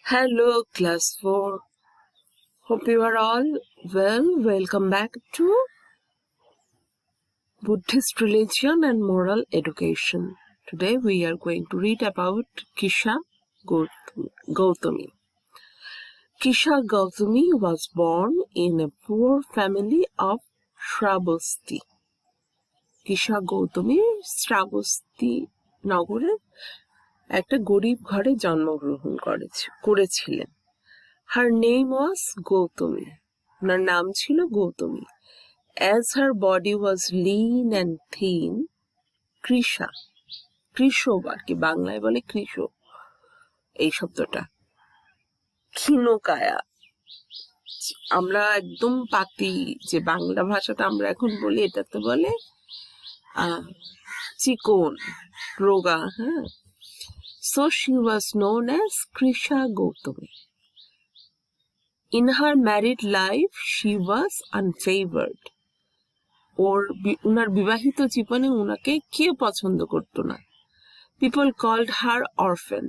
Hello, class 4. Hope you are all well. Welcome back to Buddhist religion and moral education. Today we are going to read about Kisha Gautami. Kisha Gautami was born in a poor family of Shravasti. Kisha Gautami Shravasti নগরের একটা গরিব ঘরে জন্মগ্রহণ করেছিলেন। Her name was Gautami. ওনার নাম ছিল Gautami. As her body was lean and thin, কৃষ আর কি বাংলায় বলে কৃষ এই শব্দটা, ক্ষীণকায়া। আমরা একদম পাতি যে বাংলা ভাষাটা আমরা এখন বলি এটাতে বলে চিকন রোগা। হ্যাঁ, so she was known as Kisha Gautami. In her married life, she was unfavored. উনার বিবাহিত জীবনে উনাকে কেউ পছন্দ করতো না। People called her orphan.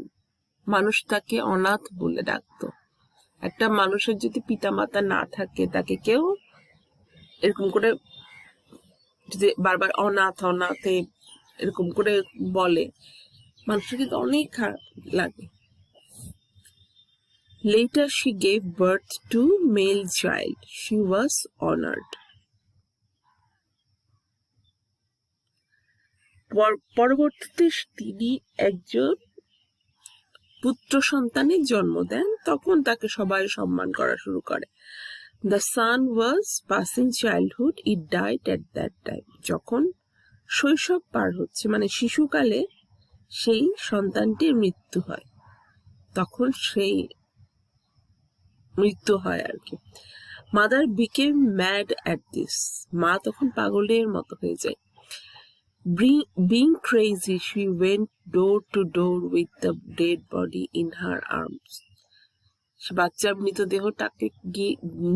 মানুষ তাকে অনাথ বলে ডাকতো। একটা মানুষের যদি পিতামাতা না থাকে তাকে কেউ এরকম করে যদি বারবার অনাথ অনাথে এরকম করে বলে, মানুষের কিন্তু অনেক খারাপ লাগে। Later she gave birth to male child. She was honored. পরবর্তীতে তিনি একজন পুত্র সন্তানের জন্ম দেন, তখন তাকে সবাই সম্মান করা শুরু করে। The son was passing childhood. It died at that time. যখন শৈশব পার হচ্ছে মানে শিশুকালে সেই সন্তানটির মৃত্যু হয়, তখন সেই মৃত্যু হয় আর কি। Mother became mad at this. মা তখন পাগলের মতো হয়ে যায়। Being crazy, she went door to door with the dead body in her arms. সে বাচ্চার মৃতদেহটাকে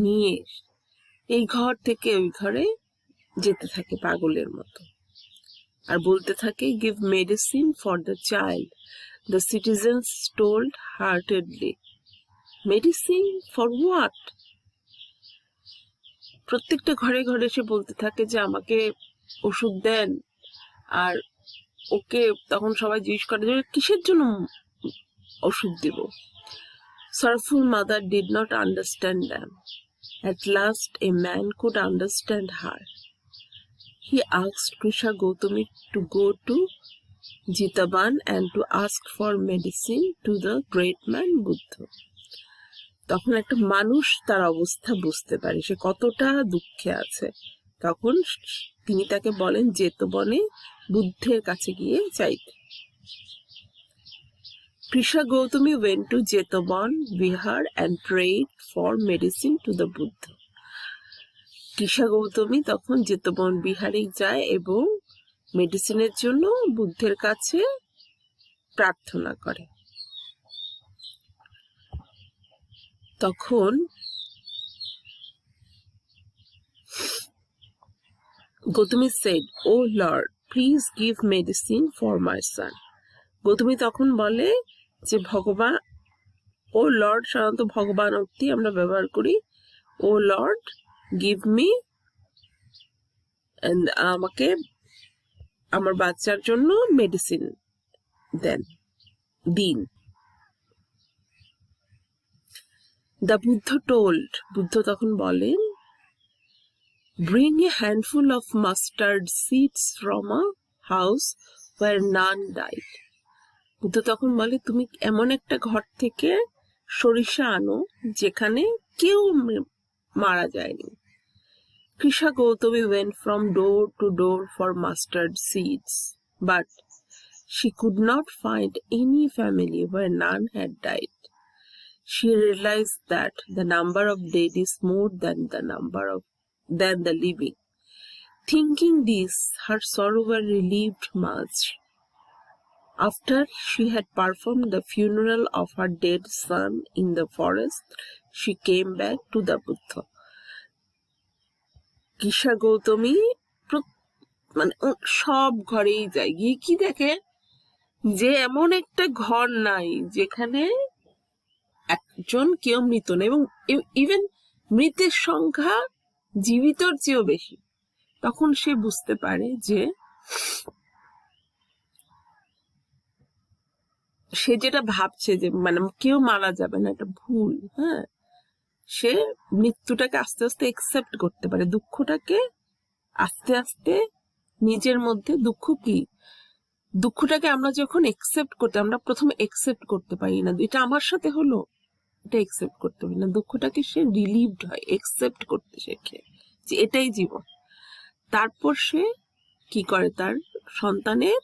নিয়ে এই ঘর থেকে ওই ঘরে যেতে থাকে পাগলের মতো, আর বলতে থাকে, give medicine for the child. The citizens told heartedly. Medicine for what? প্রত্যেকটা ঘরে ঘরে সে বলতে থাকে যে আমাকে ওষুধ দেন। আর ওকে তখন সবাই জিজ্ঞেস করে যে কিসের জন্য ওষুধ দিব। Sorrowful mother did not understand them. At last a man could understand her. He asked Kisha Gautami to go to Jitavan and to ask for medicine to the great man Buddha. তখন একটা মানুষ তার অবস্থা বুঝতে পারে, সে কতটা দুঃখে আছে। তখন তিনি তাকে বলেন জেতবনে বুদ্ধের কাছে গিয়ে চাইতে। Kisha Gautami went to Jetavan Vihar and prayed for medicine to the Buddha. Kisha Gautami তখন জেতবন বিহারে যায় এবং মেডিসিনের জন্য বুদ্ধের কাছে প্রার্থনা করে। তখন Gautami said, "Oh Lord, please give medicine for my son." Gautami তখন বলে যে ভগবান, ও লর্ড, সাধারণত ভগবান অর্থে আমরা ব্যবহার করি, ও লর্ড গিভ মি, আমাকে আমার বাচ্চার জন্য মেডিসিন দিন। দ্য বুদ্ধ টোল্ড, বুদ্ধ তখন বলেন, bring a handful of mustard seeds from a house where none died. Buddha তখন বলে তুমি এমন একটা ঘর থেকে সরিষা আনো যেখানে কেউ মারা যায়নি। Kisha Gautami went from door to door for mustard seeds, but she could not find any family where none had died. She realized that the number of dead is more than the living. Thinking this, her sorrow was relieved much. After she had performed the funeral of her dead son in the forest, she came back to the Buddha. Kisha Gautami মানে সব ঘরেই যায়, গিয়ে কি দেখে যে এমন একটা ঘর নাই যেখানে একজন কেউ মৃত না, এবং ইভেন মৃতের সংখ্যা জীবিতর চেয়েও বেশি, তখন সে বুঝতে পারে যে সে যেটা ভাবছে যে মানে কেউ মারা যাবে না, এটা ভুল। হ্যাঁ, সে মৃত্যুটাকে আস্তে আস্তে একসেপ্ট করতে পারে, দুঃখটাকে আস্তে আস্তে নিজের মধ্যে। দুঃখটাকে আমরা যখন একসেপ্ট করতে, আমরা প্রথমে একসেপ্ট করতে পারি না, এটা আমার সাথে হলো, এটা একসেপ্ট করতে পারি না। দুঃখটাকে সে রিলিভড হয়, একসেপ্ট করতে শেখে যে এটাই জীবন। তারপর সে কি করে, তার সন্তানের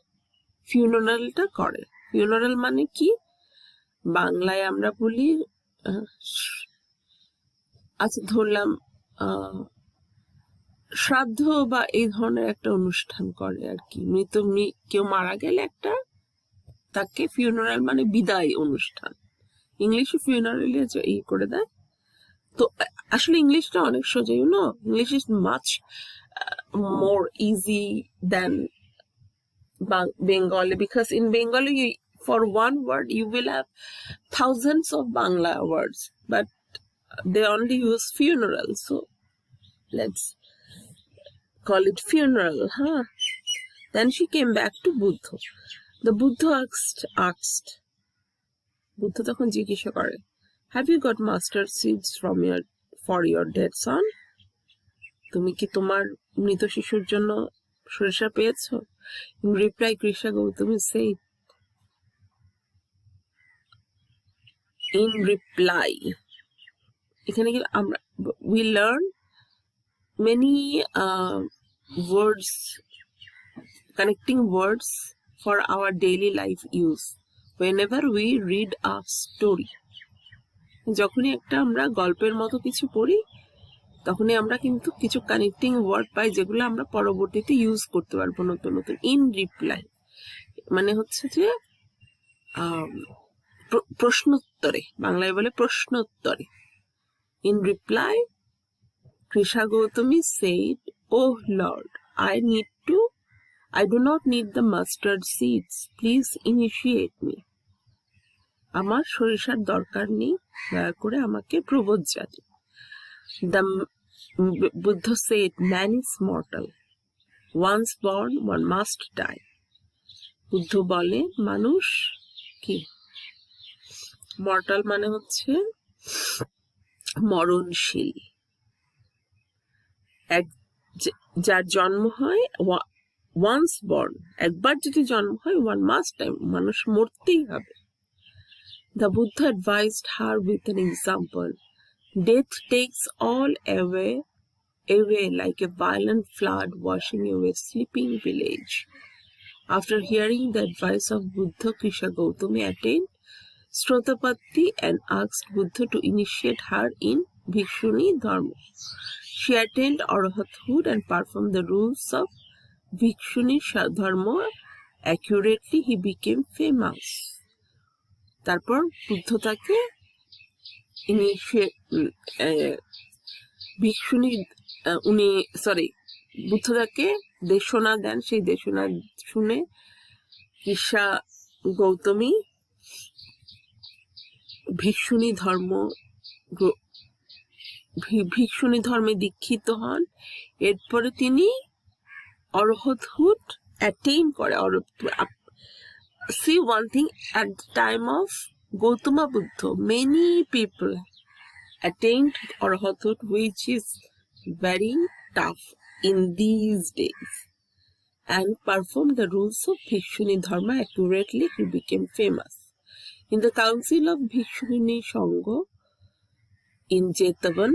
ফিউনারালটা করে। ফিউনারাল মানে কি, বাংলায় আমরা বলি আচ্ছা ধরলাম শ্রাদ্ধ বা এই ধরনের একটা অনুষ্ঠান করে আর কি। কেউ মারা গেলে একটা তাকে ফিউনারাল মানে বিদায় অনুষ্ঠান, ইংলিশে ফিউনারাল ই করে দেয়। তো আসলে ইংলিশটা অনেক সোজা, English is much more easy than Bengali, because in Bengali for one word you will have thousands of Bangla words, but they only use funeral, so let's call it funeral, huh? Then she came back to Buddha. The Buddha asked Buddha তখন জিজ্ঞাসা করে, have you got mustard seeds for your dead son? তুমি কি তোমার মৃত শিশুর জন্য সরিষা পেয়েছো? In reply, Krishna Gautami said, in reply, এখানে কি আমরা we learn many words, connecting words for our daily life use whenever we read a story. যখনই একটা আমরা গল্পের মতো কিছু পড়ি, তখনই আমরা কিন্তু কিছু কানেক্টিং ওয়ার্ড পাই যেগুলো আমরা পরবর্তীতে ইউজ করতে পারবো নতুন নতুন। ইন রিপ্লাই মানে হচ্ছে যে প্রশ্নোত্তরে, বাংলায় বলে প্রশ্নোত্তরে। In reply Krisha Gautami said, oh Lord, I do not need the mustard seeds, please initiate me. আমার সরিষার দরকার নেই, দয়া করে আমাকে প্রবোজ্জা দিন। The Buddha said, man is mortal. Once born, one must die. Buddha বলে মানুষ কি, মর্টাল মানে হচ্ছে মরণশীল। যার জন্ম হয়, ওয়ান্স বর্ন, একবার যদি জন্ম হয়, ওয়ান মাস্ট ডাই, মানুষ মরতেই হবে। The Buddha advised her with an example. Death takes all away like a violent flood washing away a sleeping village. After hearing the advice of Buddha, Krishna Gautami attained Srotapatti and asked Buddha to initiate her in Bhikshuni Dharma. She attained Arahathood and performed the rules of Bhikshuni Dharma accurately. He became famous. তারপর বুদ্ধ তাকে বুদ্ধ তাকে দেশনা দেন। সেই দেশনা শুনে কৃষা গৌতমী ভিক্ষুণী ধর্মে দীক্ষিত হন। এরপরে তিনি অরহতহুড attain করে। See one thing, at the time of Gautama Buddha, many people attained Arhathood, which is very tough in these days, and performed the rules of Bhikshuni Dharma accurately. He became famous. In the council of Bhikshuni Sangha in Jetavan,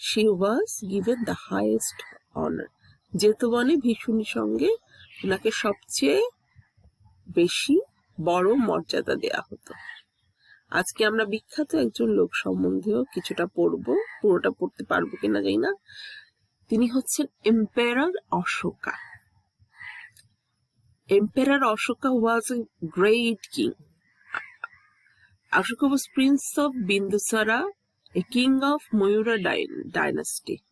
she was given the highest honor. জেতবনে ভিক্ষুণী সঙ্গে ওনাকে সবচেয়ে বেশি বড় মর্যাদা দেয়া হতো। আজকে আমরা বিখ্যাত একজন লোক সম্বন্ধেও কিছুটা পড়বো, পুরোটা পড়তে পারবো কিনা জানি না। তিনি হচ্ছেন empire Ashoka. Emperor Ashoka was a great king. Ashoka was prince of Bindusara, a king of Mayura dynasty.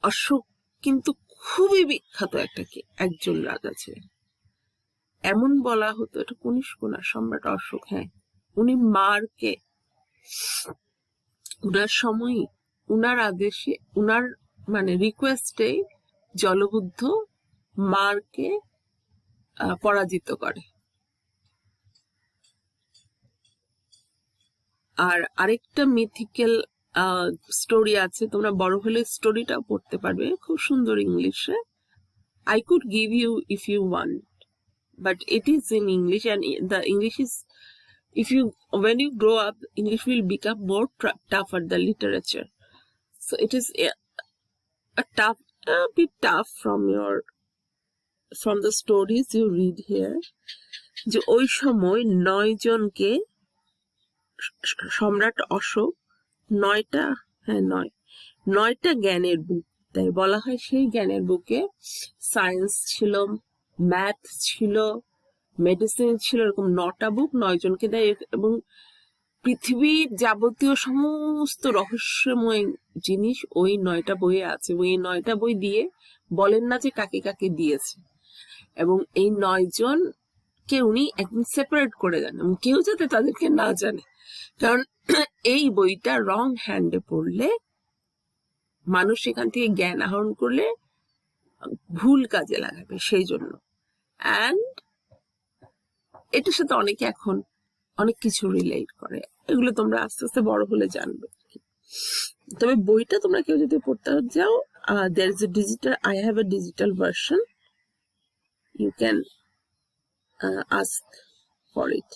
Ashoka কিন্তু খুবই বিখ্যাত একজন রাজা ছিলেন। এমন বলা হতো, এটা কনিষ্ক না, সম্রাট অশোক, হ্যাঁ, উনি মারকে উনার সময় উনার আদেশে উনার মানে রিকোয়েস্টে জলবুদ্ধ মারকে পরাজিত করে। আর আরেকটা মিথিক্যাল স্টোরি আছে, তোমরা বড় হলে স্টোরিটাও পড়তে পারবে, খুব সুন্দর ইংলিশে। I could give you if you want, but it is in English, and the English is, if you, when you grow up, English will become more tougher, the literature. So it is a bit tough from the stories you read here. যে ওই সময় 9 জনকে সম্রাট অশোক 9টা জ্ঞানের বুক তাই বলা হয়। সেই জ্ঞানের বুকে সায়েন্স ছিল, ম্যাথ ছিল, মেডিসিন ছিল, এরকম 9টা বুক 9 জনকে দেয়। এবং পৃথিবীর যাবতীয় সমস্ত রহস্যময় জিনিস ওই 9টা বইয়ে আছে। ওই 9টা বই দিয়ে বলেন না যে কাকে কাকে দিয়েছে, এবং এই 9 জনকে উনি একদম সেপারেট করে দেন এবং কেউ যাতে তাদেরকে না জানে, কারণ এই বইটা রং হ্যান্ডে পড়লে মানুষ এখান থেকে জ্ঞান আহরণ করলে ভুল কাজে লাগাবে, সেই জন্য। অ্যান্ড এটার সাথে অনেকে এখন অনেক কিছু রিলেট করে, এগুলো তোমরা আস্তে আস্তে বড় হলে জানবে। তবে বইটা তোমরা কেউ যদি পড়তে যাও, there is a digital, I have a digital version, you can ask for it.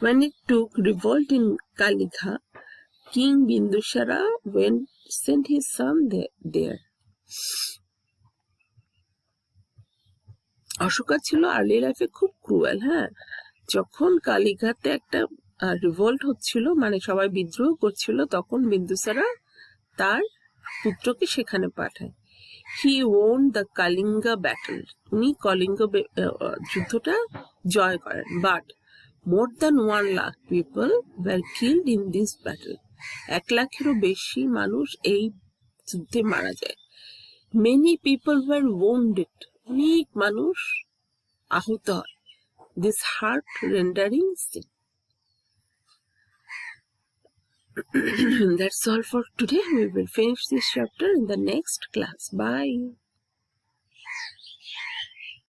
When it took revolt in Kaligha, King Bindusara sent his son there. Ashoka ছিল আর্লি লাইফে খুব ক্রুয়েল। হ্যাঁ, যখন কালিঘাতে একটা রিভল্ট হচ্ছিল, মানে সবাই বিদ্রোহ করছিল, তখন বিন্দুসারা তার পুত্রকে সেখানে পাঠায়। হি ওন দ্য কালিঙ্গা ব্যাটল, উনি কলিঙ্গ যুদ্ধটা জয় করেন। But more than 1 lakh people were killed in this battle. 1 লাখেরও বেশি মানুষ এই যুদ্ধে মারা যায়। Many people were wounded, অনেক মানুষ আহত হয়। This heart rendering scene. That's all for today. We will finish this chapter in the next class. Bye.